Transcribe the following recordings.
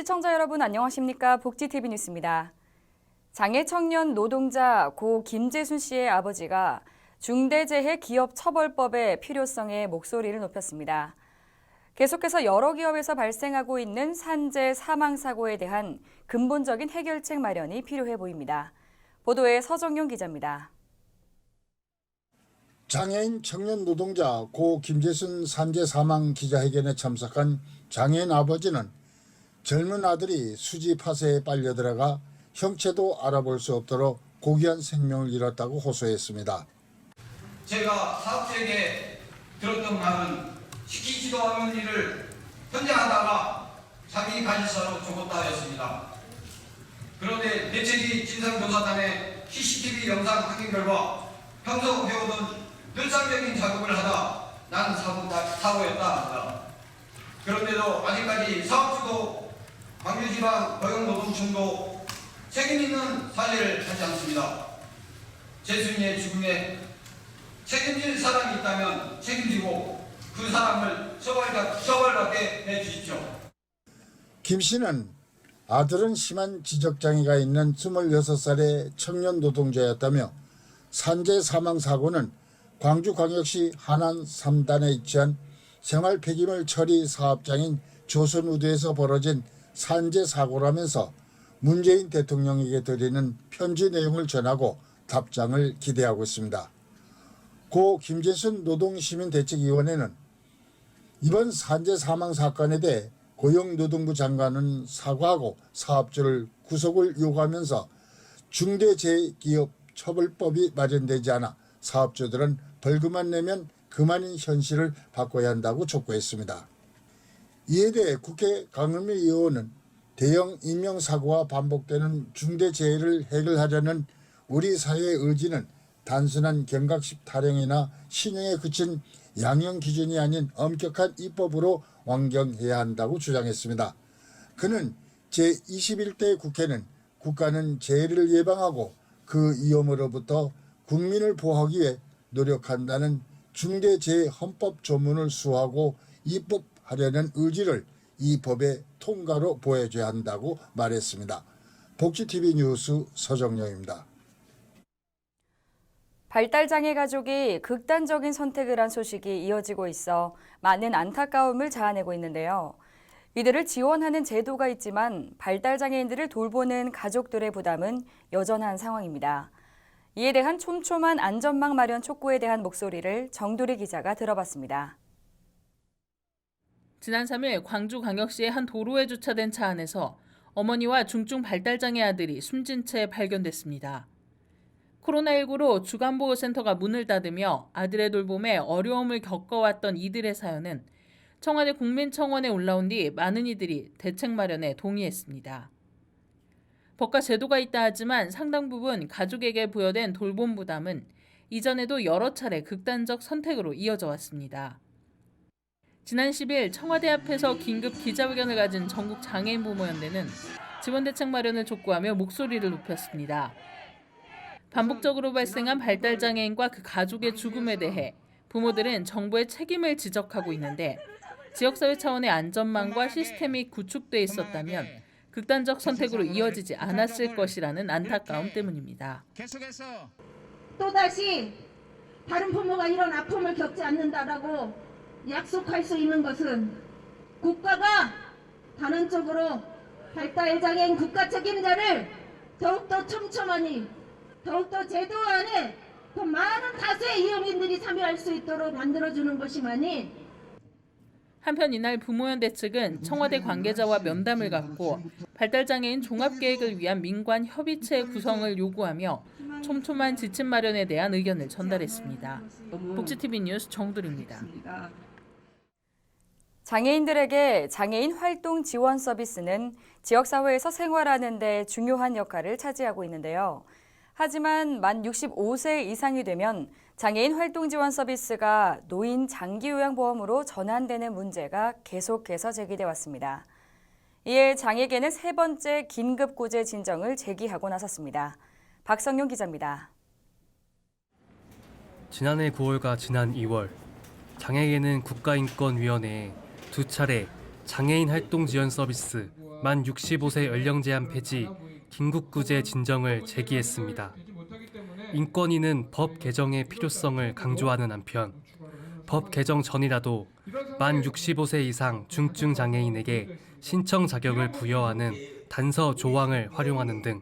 시청자 여러분 안녕하십니까? 복지TV 뉴스입니다. 장애 청년 노동자 고 김재순 씨의 아버지가 중대재해기업처벌법의 필요성에 목소리를 높였습니다. 계속해서 여러 기업에서 발생하고 있는 산재 사망 사고에 대한 근본적인 해결책 마련이 필요해 보입니다. 보도에 서정용 기자입니다. 장애인 청년 노동자 고 김재순 산재 사망 기자회견에 참석한 장애인 아버지는 젊은 아들이 수지 파쇄에 빨려들어가 형체도 알아볼 수 없도록 고귀한 생명을 잃었다고 호소했습니다. 제가 사업주에게 들었던 말은 시키지도 않은 일을 현재 하다가 자기 관심사로 죽었다였습니다. 그런데 대책위 진상조사단의 CCTV 영상 확인 결과 평소 해오던 일상적인 작업을 하다 난 사고였다 합니다. 그런데도 아직까지 사업주도 광주지방고용노동청도 책임 있는 사죄를 하지 않습니다. 재순이의 죽음에 책임질 사람이 있다면 책임지고 그 사람을 처벌받게 해주십시오. 김 씨는 아들은 심한 지적장애가 있는 26살의 청년 노동자였다며 산재 사망 사고는 광주광역시 하남 3단에 위치한 생활 폐기물 처리 사업장인 조선우드에서 벌어진 산재 사고라면서 문재인 대통령에게 드리는 편지 내용을 전하고 답장을 기대하고 있습니다. 고 김재순 노동시민대책위원회는 이번 산재 사망 사건에 대해 고용노동부 장관은 사과하고 사업주를 구속을 요구하면서 중대재해기업처벌법이 마련되지 않아 사업주들은 벌금만 내면 그만인 현실을 바꿔야 한다고 촉구했습니다. 이에 대해 국회 강은미 의원은 대형 인명사고와 반복되는 중대재해를 해결하려는 우리 사회의 의지는 단순한 경각심 타령이나 신용에 그친 양형 기준이 아닌 엄격한 입법으로 완경해야 한다고 주장했습니다. 그는 제21대 국회는 국가는 재해를 예방하고 그 위험으로부터 국민을 보호하기 위해 노력한다는 중대재해헌법 조문을 수호하고 입법하려는 의지를 이 법의 통과로 보여줘야 한다고 말했습니다. 복지TV 뉴스 서정영입니다. 발달장애 가족이 극단적인 선택을 한 소식이 이어지고 있어 많은 안타까움을 자아내고 있는데요. 이들을 지원하는 제도가 있지만 발달장애인들을 돌보는 가족들의 부담은 여전한 상황입니다. 이에 대한 촘촘한 안전망 마련 촉구에 대한 목소리를 정두리 기자가 들어봤습니다. 지난 3일 광주광역시의 한 도로에 주차된 차 안에서 어머니와 중증 발달장애 아들이 숨진 채 발견됐습니다. 코로나19로 주간보호센터가 문을 닫으며 아들의 돌봄에 어려움을 겪어왔던 이들의 사연은 청와대 국민청원에 올라온 뒤 많은 이들이 대책 마련에 동의했습니다. 법과 제도가 있다 하지만 상당 부분 가족에게 부여된 돌봄 부담은 이전에도 여러 차례 극단적 선택으로 이어져 왔습니다. 지난 10일 청와대 앞에서 긴급 기자회견을 가진 전국장애인부모연대는 지원 대책 마련을 촉구하며 목소리를 높였습니다. 반복적으로 발생한 발달장애인과 그 가족의 죽음에 대해 부모들은 정부의 책임을 지적하고 있는데 지역사회 차원의 안전망과 시스템이 구축돼 있었다면 극단적 선택으로 이어지지 않았을 것이라는 안타까움 때문입니다. 또다시 다른 부모가 이런 아픔을 겪지 않는다라고 약속할 수 있는 것은 국가가 단언적으로 발달장애인 국가 책임자를 더욱더 촘촘하니 더욱더 제도 안에 더 많은 다수의 이용인들이 참여할 수 있도록 만들어주는 것이만이. 한편 이날 부모연대 측은 청와대 관계자와 면담을 갖고 발달장애인 종합계획을 위한 민관 협의체 구성을 요구하며 촘촘한 지침 마련에 대한 의견을 전달했습니다. 복지TV 뉴스 정두리입니다. 장애인들에게 장애인 활동 지원 서비스는 지역사회에서 생활하는 데 중요한 역할을 차지하고 있는데요. 하지만 만 65세 이상이 되면 장애인 활동 지원 서비스가 노인 장기요양보험으로 전환되는 문제가 계속해서 제기돼 왔습니다. 이에 장애계는 세 번째 긴급구제 진정을 제기하고 나섰습니다. 박성용 기자입니다. 지난해 9월과 지난 2월, 장애계는 국가인권위원회에 두 차례 장애인 활동 지원 서비스 만 65세 연령 제한 폐지, 긴급구제 진정을 제기했습니다. 인권위는 법 개정의 필요성을 강조하는 한편 법 개정 전이라도 만 65세 이상 중증 장애인에게 신청 자격을 부여하는 단서 조항을 활용하는 등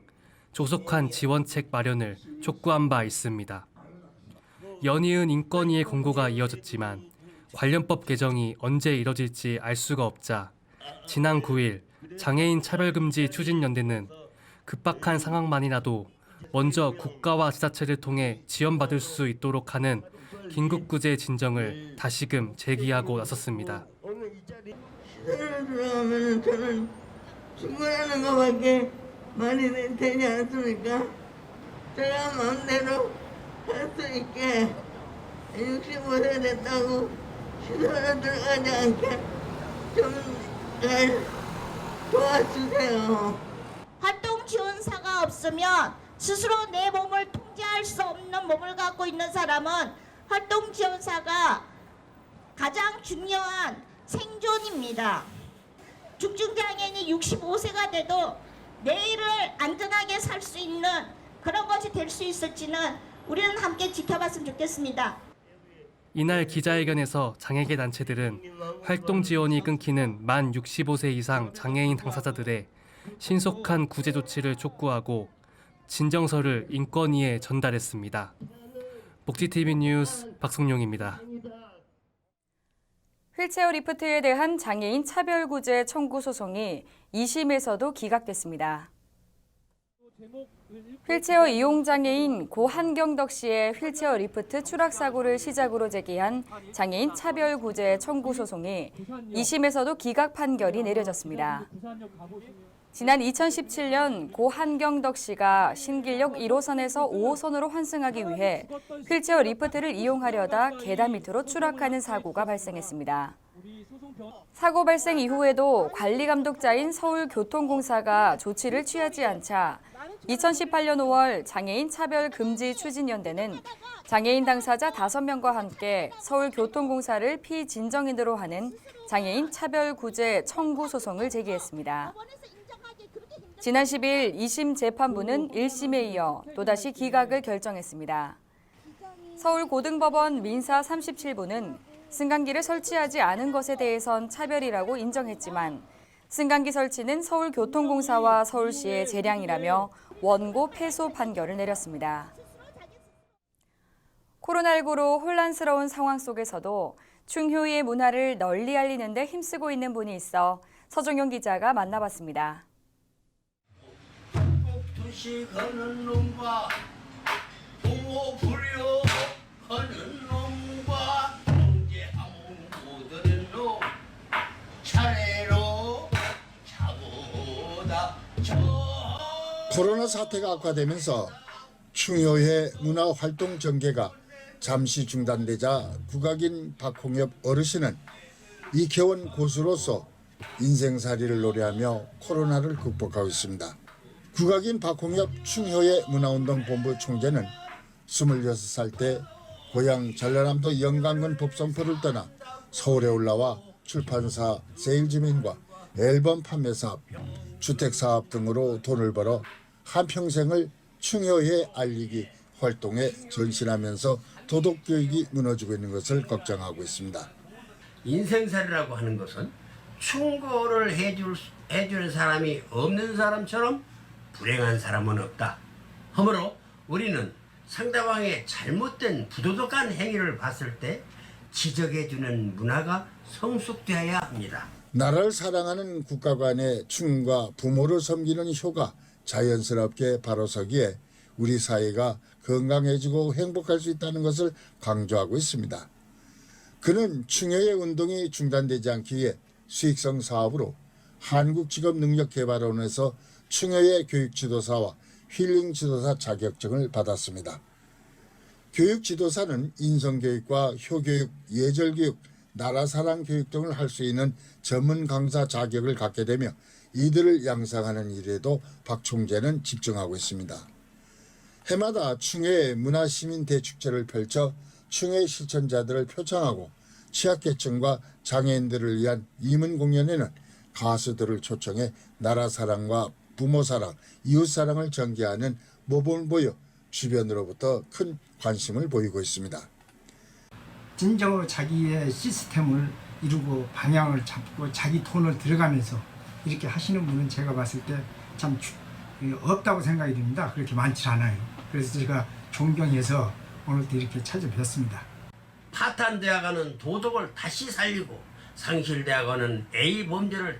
조속한 지원책 마련을 촉구한 바 있습니다. 연이은 인권위의 공고가 이어졌지만 관련법 개정이 언제 이뤄질지 알 수가 없자 지난 9일 장애인 차별금지 추진연대는 급박한 상황만이라도 먼저 국가와 지자체를 통해 지원받을 수 있도록 하는 긴급구제 진정을 다시금 제기하고 나섰습니다. 시설을 들어가면 저는 출근하는 것밖에 말이 되지 않습니까? 제가 마음대로 할 수 있게 65세 됐다고 시설을 들어가지 않게 좀 잘 도와주세요. 활동 지원사가 없으면 스스로 내 몸을 통제할 수 없는 몸을 갖고 있는 사람은 활동 지원사가 가장 중요한 생존입니다. 중증 장애인이 65세가 돼도 내일을 안전하게 살 수 있는 그런 것이 될 수 있을지는 우리는 함께 지켜봤으면 좋겠습니다. 이날 기자회견에서 장애계 단체들은 활동 지원이 끊기는 만 65세 이상 장애인 당사자들의 신속한 구제 조치를 촉구하고 진정서를 인권위에 전달했습니다. 복지TV 뉴스 박성용입니다. 휠체어 리프트에 대한 장애인 차별구제 청구 소송이 2심에서도 기각됐습니다. 휠체어 이용 장애인 고 한경덕 씨의 휠체어 리프트 추락 사고를 시작으로 제기한 장애인 차별구제 청구 소송이 2심에서도 기각 판결이 내려졌습니다. 지난 2017년 고 한경덕 씨가 신길역 1호선에서 5호선으로 환승하기 위해 휠체어 리프트를 이용하려다 계단 밑으로 추락하는 사고가 발생했습니다. 사고 발생 이후에도 관리 감독자인 서울교통공사가 조치를 취하지 않자 2018년 5월 장애인 차별 금지 추진연대는 장애인 당사자 5명과 함께 서울교통공사를 피진정인으로 하는 장애인 차별구제 청구 소송을 제기했습니다. 지난 10일 2심 재판부는 1심에 이어 또다시 기각을 결정했습니다. 서울고등법원 민사 37부는 승강기를 설치하지 않은 것에 대해선 차별이라고 인정했지만 승강기 설치는 서울교통공사와 서울시의 재량이라며 원고 패소 판결을 내렸습니다. 코로나19로 혼란스러운 상황 속에서도 충효의 문화를 널리 알리는 데 힘쓰고 있는 분이 있어 서종용 기자가 만나봤습니다. 하는 놈과 부모 불효하는 놈과 경제하고 못하는 놈 차례로 차보다 코로나 사태가 악화되면서 충효회 문화활동 전개가 잠시 중단되자 국악인 박홍엽 어르신은 이태원 고수로서 인생살이를 노래하며 코로나를 극복하고 있습니다. 국악인 박홍엽 충효회 문화운동 본부 총재는 26살 때 고향 전라남도 영광군 법성포를 떠나 서울에 올라와 출판사 세일즈민과 앨범 판매 사업, 주택 사업 등으로 돈을 벌어 한평생을 충효회 알리기 활동에 전신하면서 도덕교육이 무너지고 있는 것을 걱정하고 있습니다. 인생살이라고 하는 것은 충고를 해주는 사람이 없는 사람처럼 불행한 사람은 없다. 허물어 우리는 상대방의 잘못된 부도덕한 행위를 봤을 때 지적해주는 문화가 성숙되어야 합니다. 나라를 사랑하는 국가 간의 충과 부모를 섬기는 효가 자연스럽게 바로서기에 우리 사회가 건강해지고 행복할 수 있다는 것을 강조하고 있습니다. 그는 충효의 운동이 중단되지 않기 위해 수익성 사업으로 한국직업능력개발원에서 충효의 교육지도사와 힐링지도사 자격증을 받았습니다. 교육지도사는 인성교육과 효교육, 예절교육, 나라사랑 교육 등을 할 수 있는 전문 강사 자격을 갖게 되며 이들을 양성하는 일에도 박 총재는 집중하고 있습니다. 해마다 충효의 문화시민대축제를 펼쳐 충효의 실천자들을 표창하고 취약계층과 장애인들을 위한 이문 공연에는 가수들을 초청해 나라 사랑과 부모 사랑, 이웃 사랑을 전개하는 모범을 보여 주변으로부터 큰 관심을 보이고 있습니다. 진정으로 자기의 시스템을 이루고 방향을 잡고 자기 돈을 들어가면서 이렇게 하시는 분은 제가 봤을 때 참 없다고 생각이 듭니다. 그렇게 많지 않아요. 그래서 제가 존경해서 오늘도 이렇게 찾아뵙습니다. 파탄되어가는 도덕을 다시 살리고 상실되어가는 A 범죄를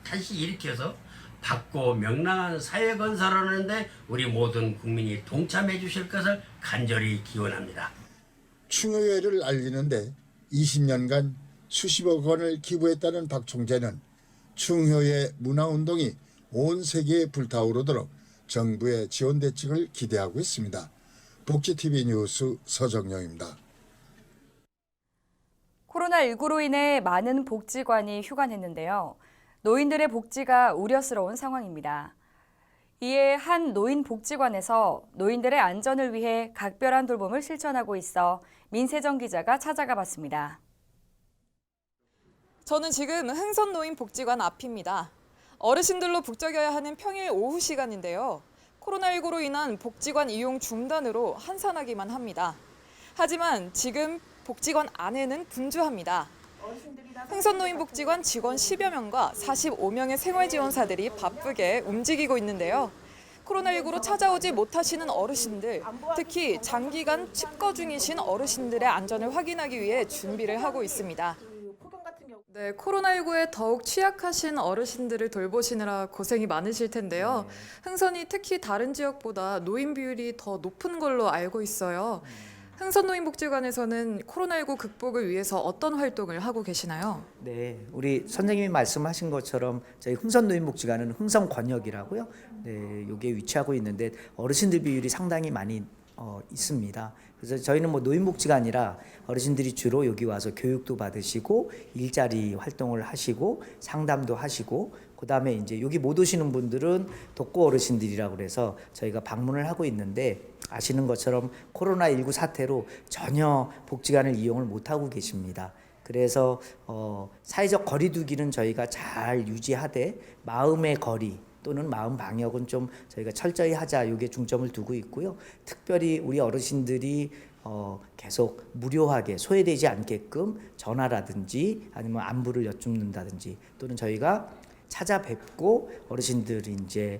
다시 일으켜서 밝고 명랑한 사회 건설을 하는데 우리 모든 국민이 동참해 주실 것을 간절히 기원합니다. 충효회를 알리는데 20년간 수십억 원을 기부했다는 박 총재는 충효회 문화운동이 온 세계에 불타오르도록 정부의 지원 대책을 기대하고 있습니다. 복지TV 뉴스 서정영입니다. 코로나19로 인해 많은 복지관이 휴관했는데요. 노인들의 복지가 우려스러운 상황입니다. 이에 한 노인 복지관에서 노인들의 안전을 위해 각별한 돌봄을 실천하고 있어 민세정 기자가 찾아가 봤습니다. 저는 지금 흥선노인복지관 앞입니다. 어르신들로 북적여야 하는 평일 오후 시간인데요. 코로나19로 인한 복지관 이용 중단으로 한산하기만 합니다. 하지만 지금 복지관 안에는 분주합니다. 흥선노인복지관 직원 10여 명과 45명의 생활지원사들이 바쁘게 움직이고 있는데요. 코로나19로 찾아오지 못하시는 어르신들, 특히 장기간 칩거 중이신 어르신들의 안전을 확인하기 위해 준비를 하고 있습니다. 네, 코로나19에 더욱 취약하신 어르신들을 돌보시느라 고생이 많으실 텐데요. 흥선이 특히 다른 지역보다 노인 비율이 더 높은 걸로 알고 있어요. 흥선노인복지관에서는 코로나19 극복을 위해서 어떤 활동을 하고 계시나요? 네, 우리 선생님이 말씀하신 것처럼 저희 흥선노인복지관은 흥선권역이라고요. 네, 여기에 위치하고 있는데 어르신들 비율이 상당히 많이 있습니다. 그래서 저희는 뭐 노인복지가 아니라 어르신들이 주로 여기 와서 교육도 받으시고 일자리 활동을 하시고 상담도 하시고 그다음에 이제 여기 못 오시는 분들은 독거 어르신들이라고 그래서 저희가 방문을 하고 있는데 아시는 것처럼 코로나19 사태로 전혀 복지관을 이용을 못 하고 계십니다. 그래서 사회적 거리 두기는 저희가 잘 유지하되 마음의 거리 또는 마음 방역은 좀 저희가 철저히 하자 이게 중점을 두고 있고요. 특별히 우리 어르신들이 계속 무료하게 소외되지 않게끔 전화라든지 아니면 안부를 여쭙는다든지 또는 저희가 찾아뵙고 어르신들이 이제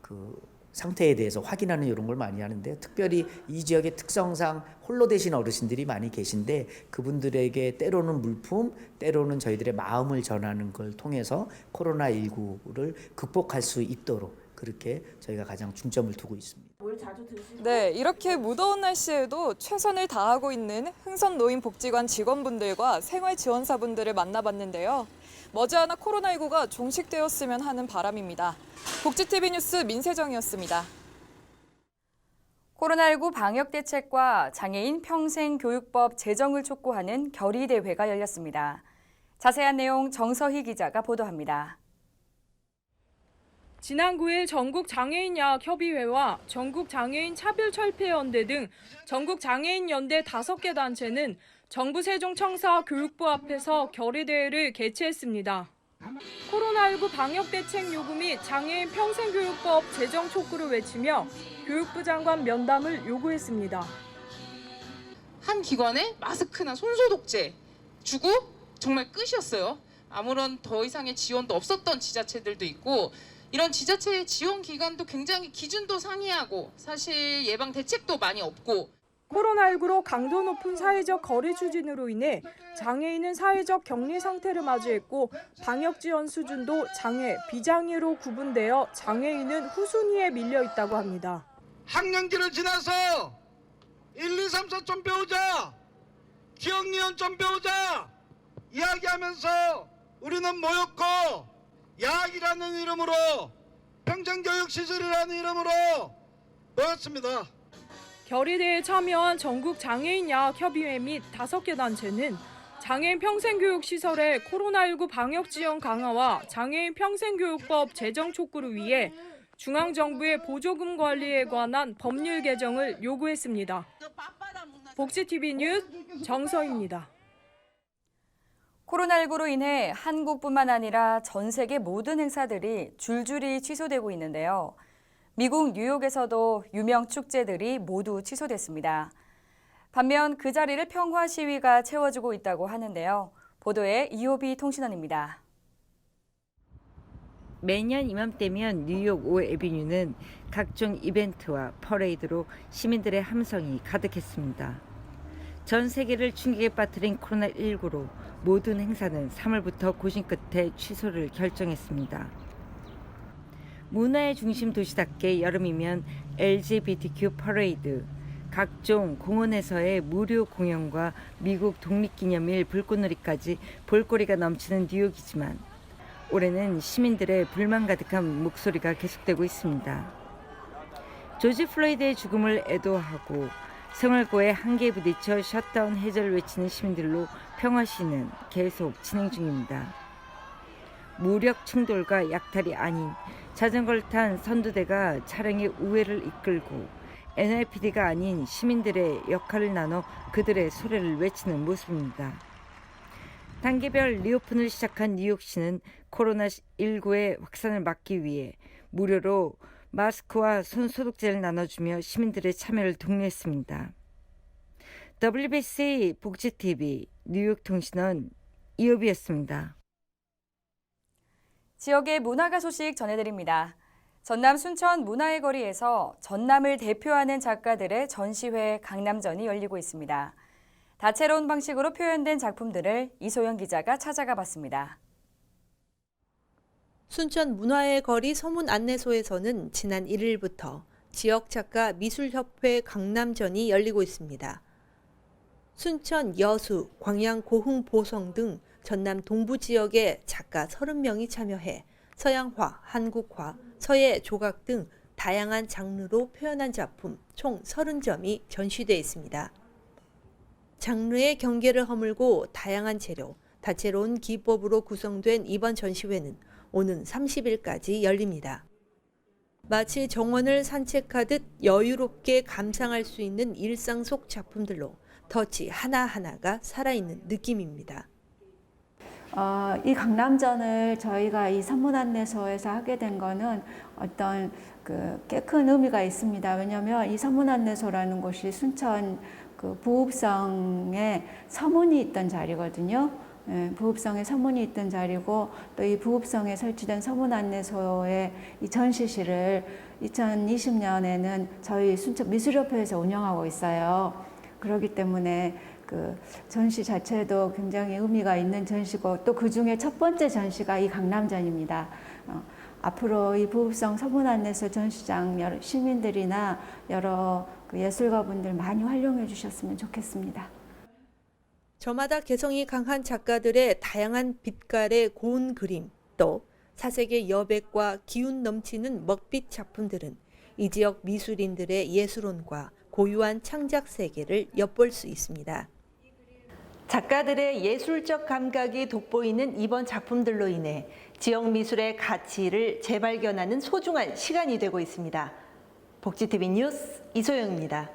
그 상태에 대해서 확인하는 이런 걸 많이 하는데 특별히 이 지역의 특성상 홀로 되신 어르신들이 많이 계신데 그분들에게 때로는 물품, 때로는 저희들의 마음을 전하는 걸 통해서 코로나19를 극복할 수 있도록 그렇게 저희가 가장 중점을 두고 있습니다. 네, 이렇게 무더운 날씨에도 최선을 다하고 있는 흥선노인복지관 직원분들과 생활지원사분들을 만나봤는데요. 머지않아 코로나19가 종식되었으면 하는 바람입니다. 복지TV 뉴스 민세정이었습니다. 코로나19 방역대책과 장애인 평생교육법 제정을 촉구하는 결의대회가 열렸습니다. 자세한 내용 정서희 기자가 보도합니다. 지난 9일 전국장애인야학협의회와 전국장애인차별철폐연대 등 전국장애인연대 5개 단체는 정부 세종청사 교육부 앞에서 결의대회를 개최했습니다. 코로나19 방역대책 요구 및 장애인 평생교육법 제정 촉구를 외치며 교육부 장관 면담을 요구했습니다. 한 기관에 마스크나 손소독제 주고 정말 끝이었어요. 아무런 더 이상의 지원도 없었던 지자체들도 있고 이런 지자체의 지원 기관도 굉장히 기준도 상이하고 사실 예방 대책도 많이 없고 코로나19로 강도 높은 사회적 거리 추진으로 인해 장애인은 사회적 격리 상태를 마주했고 방역 지원 수준도 장애, 비장애로 구분되어 장애인은 후순위에 밀려 있다고 합니다. 학년기를 지나서 1, 2, 3, 4 좀 배우자, 기억니은 좀 배우자 이야기하면서 우리는 모였고 야학이라는 이름으로 평생교육시설이라는 이름으로 모였습니다. 결의대회에 참여한 전국장애인야학협의회 및 5개 단체는 장애인 평생교육시설의 코로나19 방역 지원 강화와 장애인 평생교육법 제정 촉구를 위해 중앙정부의 보조금 관리에 관한 법률 개정을 요구했습니다. 복지TV 뉴스 정서입니다. 코로나19로 인해 한국뿐만 아니라 전 세계 모든 행사들이 줄줄이 취소되고 있는데요. 미국 뉴욕에서도 유명 축제들이 모두 취소됐습니다. 반면 그 자리를 평화 시위가 채워주고 있다고 하는데요. 보도에 이호비 통신원입니다. 매년 이맘때면 뉴욕 오 애비뉴는 각종 이벤트와 퍼레이드로 시민들의 함성이 가득했습니다. 전 세계를 충격에 빠뜨린 코로나19로 모든 행사는 3월부터 고심 끝에 취소를 결정했습니다. 문화의 중심 도시답게 여름이면 LGBTQ 퍼레이드, 각종 공원에서의 무료 공연과 미국 독립기념일 불꽃놀이까지 볼거리가 넘치는 뉴욕이지만 올해는 시민들의 불만 가득한 목소리가 계속되고 있습니다. 조지 플로이드의 죽음을 애도하고 생활고의 한계에 부딪혀 셧다운 해제를 외치는 시민들로 평화시위는 계속 진행 중입니다. 무력 충돌과 약탈이 아닌 자전거를 탄 선두대가 차량의 우회를 이끌고 NYPD가 아닌 시민들의 역할을 나눠 그들의 소리를 외치는 모습입니다. 단계별 리오픈을 시작한 뉴욕시는 코로나19의 확산을 막기 위해 무료로 마스크와 손소독제를 나눠주며 시민들의 참여를 독려했습니다. WBC 복지TV 뉴욕 통신원 이호비였습니다. 지역의 문화가 소식 전해드립니다. 전남 순천 문화의 거리에서 전남을 대표하는 작가들의 전시회 강남전이 열리고 있습니다. 다채로운 방식으로 표현된 작품들을 이소영 기자가 찾아가 봤습니다. 순천 문화의 거리 서문 안내소에서는 지난 1일부터 지역 작가 미술협회 강남전이 열리고 있습니다. 순천, 여수, 광양, 고흥, 보성 등 전남 동부 지역의 작가 30명이 참여해 서양화, 한국화, 서예 조각 등 다양한 장르로 표현한 작품 총 30점이 전시돼 있습니다. 장르의 경계를 허물고 다양한 재료, 다채로운 기법으로 구성된 이번 전시회는 오는 30일까지 열립니다. 마치 정원을 산책하듯 여유롭게 감상할 수 있는 일상 속 작품들로 터치 하나하나가 살아있는 느낌입니다. 이 강남전을 저희가 이 선문안내소에서 하게 된 거는 어떤 꽤 큰 의미가 있습니다. 왜냐하면 이 선문안내소라는 곳이 순천 부읍성에 서문이 있던 자리거든요. 부읍성에 서문이 있던 자리고 또 이 부읍성에 설치된 서문안내소의 이 전시실을 2020년에는 저희 순천 미술협회에서 운영하고 있어요. 그렇기 때문에 그 전시 자체도 굉장히 의미가 있는 전시고 또 그중에 첫 번째 전시가 이 강남전입니다. 앞으로 이 부읍성 서문안내소 전시장 시민들이나 여러 예술가분들 많이 활용해 주셨으면 좋겠습니다. 저마다 개성이 강한 작가들의 다양한 빛깔의 고운 그림, 또 사색의 여백과 기운 넘치는 먹빛 작품들은 이 지역 미술인들의 예술혼과 고유한 창작 세계를 엿볼 수 있습니다. 작가들의 예술적 감각이 돋보이는 이번 작품들로 인해 지역 미술의 가치를 재발견하는 소중한 시간이 되고 있습니다. 복지TV 뉴스 이소영입니다.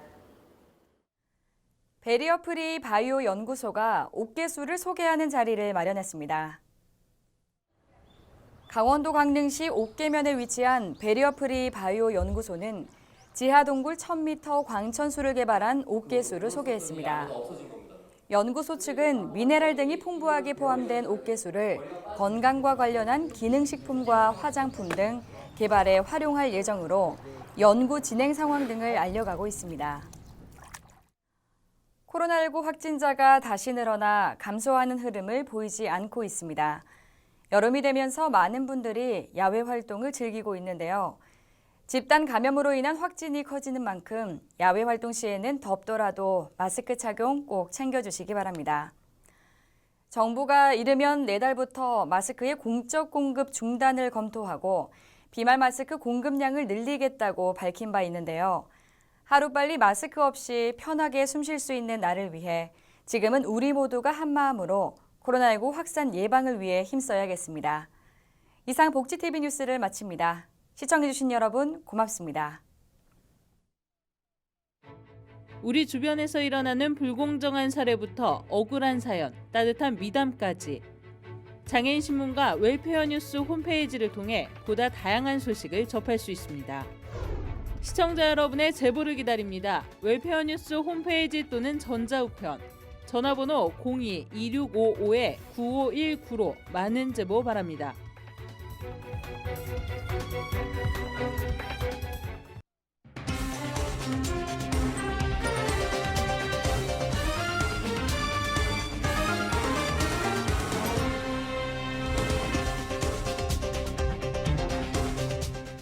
베리어 프리 바이오 연구소가 옥괴수를 소개하는 자리를 마련했습니다. 강원도 강릉시 옥계면에 위치한 베리어 프리 바이오 연구소는 지하동굴 1000m 광천수를 개발한 옥괴수를 소개했습니다. 연구소 측은 미네랄 등이 풍부하게 포함된 옥괴수를 건강과 관련한 기능식품과 화장품 등 개발에 활용할 예정으로 연구 진행 상황 등을 알려가고 있습니다. 코로나19 확진자가 다시 늘어나 감소하는 흐름을 보이지 않고 있습니다. 여름이 되면서 많은 분들이 야외 활동을 즐기고 있는데요. 집단 감염으로 인한 확진이 커지는 만큼 야외 활동 시에는 덥더라도 마스크 착용 꼭 챙겨주시기 바랍니다. 정부가 이르면 내달부터 마스크의 공적 공급 중단을 검토하고 비말 마스크 공급량을 늘리겠다고 밝힌 바 있는데요. 하루빨리 마스크 없이 편하게 숨 쉴 수 있는 날을 위해 지금은 우리 모두가 한마음으로 코로나19 확산 예방을 위해 힘써야겠습니다. 이상 복지TV 뉴스를 마칩니다. 시청해주신 여러분 고맙습니다. 우리 주변에서 일어나는 불공정한 사례부터 억울한 사연, 따뜻한 미담까지 장애인 신문과 웰페어 뉴스 홈페이지를 통해 보다 다양한 소식을 접할 수 있습니다. 시청자 여러분의 제보를 기다립니다. 웰페어 뉴스 홈페이지 또는 전자우편, 전화번호 02-2655-9519로 많은 제보 바랍니다.